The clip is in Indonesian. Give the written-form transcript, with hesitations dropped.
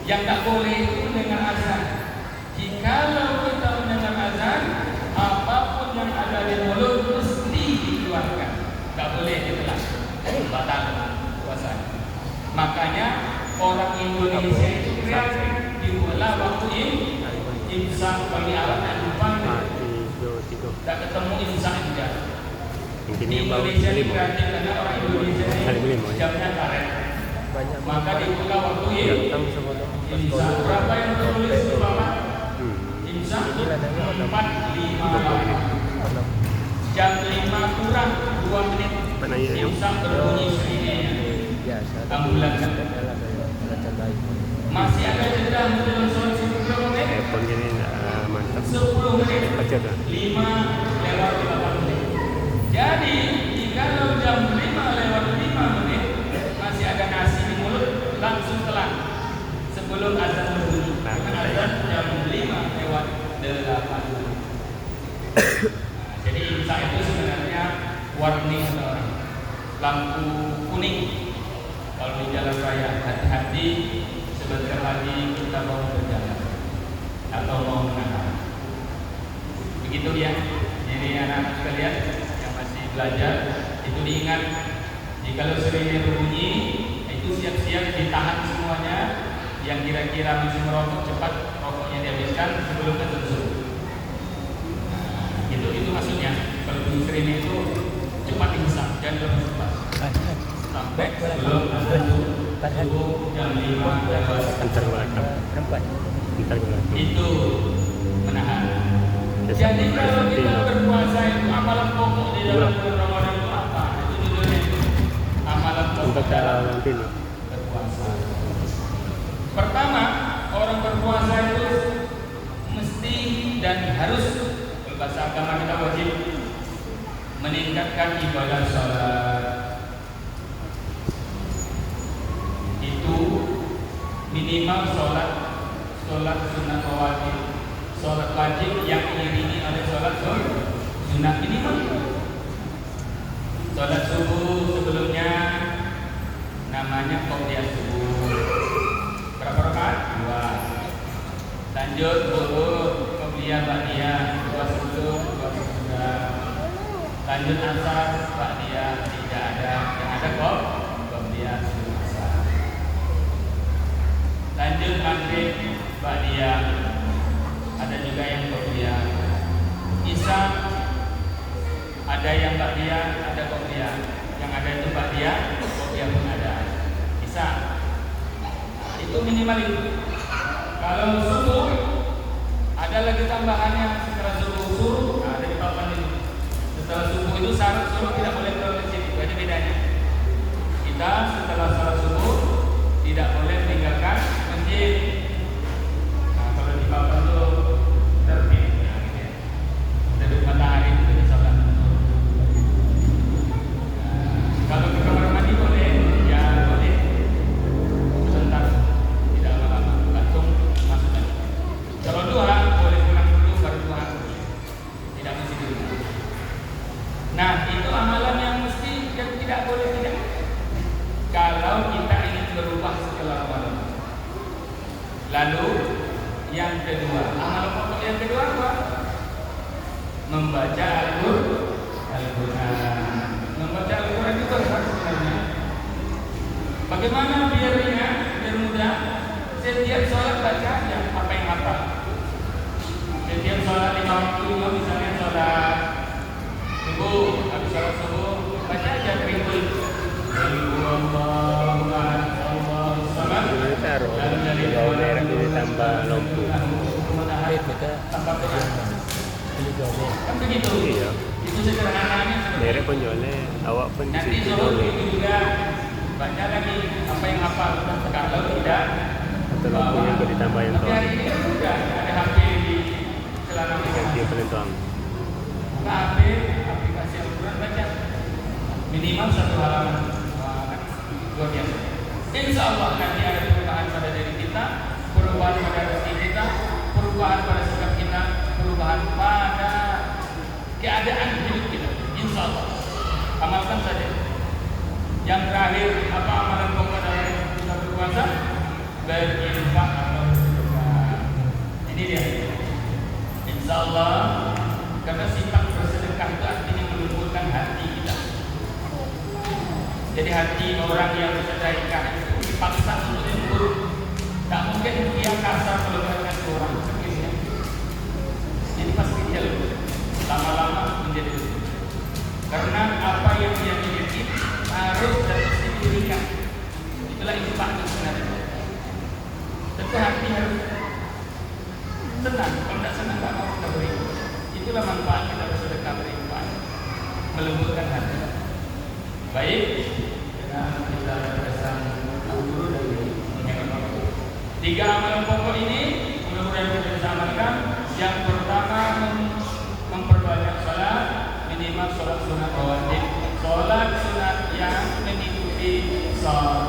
Yang tak boleh itu mendengar azan. Jikalau kita mendengar azan, apapun yang ada di mulut mesti dikeluarkan. Tak boleh ditelan, batal puasa. Makanya orang Indonesia itu kreatif, dibuatlah waktu imsak bagi alat dan lupa. Tak ketemu imsak juga. Di Indonesia ini kreatif karena orang Indonesia ini jamnya karet. Maka dibuka waktu imsak. Berapa yang tertulis di bawah? Imsak 4:58. Jam 5 kurang 2 menit. Imsak berbunyi sirine. Ambulan. Masih ada jeda menjelang sholat subuh berapa menit? 10 menit. 5:08. Jadi jika jam 5:05 masih ada nasi di mulut, langsung telan sebelum azan berbunyi. Karena azan jam 5:08. Jadi imsak itu sebenarnya warning atau lampu kuning kalau di jalan raya. Hati-hati, sebentar lagi kita mau berjalan atau mau menahan. Begitu ya. Jadi anak-anak sekalian yang masih belajar itu diingat, jika sirine berbunyi itu siap-siap ditahan semuanya. Yang kira-kira masih merokok, cepat rokoknya dihabiskan sebelum azan subuh. Itu maksudnya. Kalau bunyi sirine itu cepat imsak, jangan lepas sampai sebelum azan subuh jam 5:08. Itu menahan. Jadi kalau kita berpuasa itu amalan pokok di dalam bulan Ramadan itu apa? Itu judulnya amalan pokok dalam berpuasa. Pertama, orang berpuasa itu mesti dan harus, bahasa agama kita wajib meningkatkan ibadah sholat. Itu minimal sholat sunat wajib, sholat wajib yang diiringi oleh sholat sunat minimal. Sholat subuh sebelumnya namanya qobliyah subuh. Berapa rakaat? 2. Lanjut zuhur, qobliyah ba'diyah, 2 subuh, 2 subuh. Lanjut asar, ba'diyah, tidak ada. Yang ada qobliyah subuh asar. Lanjut maghrib, ba'diyah, ada juga yang qobliyah. Isya ada yang ba'diyah, ada qobliyah. Yang ada itu ba'diyah, qobliyah pun ada. Isya itu minimal itu. Kalau subuh ada lagi tambahannya setelah subuh, ada di papan ini. Setelah subuh itu syarat subuh tidak boleh keluar masjid. Itu aja bedanya. Kita setelah salat subuh tidak boleh meninggalkan masjid. Nah, kalau di papan itu terbit, nah, gitu ya. Terbit matahari itu tidak salat. Kalau ke kamar mandi boleh, ya boleh. Sebentar, tidak lama-lama. Langsung masuk lagi. Kalau duha boleh pulang dulu baru duha. Tidak mesti dulu. Nah, itu amalan yang mesti yang tidak boleh tidak. Kalau kita ingin berubah setelah Ramadan. Lalu yang kedua, amalan pokok yang kedua apa? Membaca Al-Quran. Membaca Al-Quran itu apa sebenarnya? Bagaimana biar ringan, biar mudah? Setiap sholat baca aja apa yang hafal. Setiap sholat 5 waktu, misalnya sholat subuh, habis sholat subuh baca aja berikut. Lalu dari bawah merah ini tambah lampu. Kan begitu. Iya. Itu sederhananya. Merah pun jualnya, awak pun di Nanti situ suruh jualnya. itu juga baca lagi apa yang hafal. Kalau tidak, Atau lampunya boleh ditambah yang tapi tuang. hari ini kan sudah ada HP di celana Ganti yang paling tuang. buka HP, aplikasi Al-Quran baca minimal 1 halaman. Wah, kan luar biasa. Insya Allah nanti ada perubahan pada diri kita, perubahan pada rezeki kita, perubahan pada sikap kita, perubahan pada keadaan hidup kita. Insya Allah. Amalkan saja. Yang terakhir, apa amalan pokok dalam kita berpuasa? Berinfak hati orang yang bersedekah itu dipaksa untuk lembut. Tak mungkin dia kasar kalau dengan orang sekian. Jadi pasti dia lembut. Lama-lama menjadi lembut. Karena apa yang dia miliki harus dan mesti diberikan. Itulah infak itu sebenarnya. Tentu hati harus senang. Kalau tidak senang tak mau kita beri. Itulah manfaat kita bersedekah berinfak. Melembutkan hati. Baik, dengan kita berkesan guru dari mengenai 3 amalan pokok ini mudah-mudahan kita bisa amalkan. Yang pertama memperbanyak salat, minimal salat sunat rawatib, salat sunat yang mengikuti salat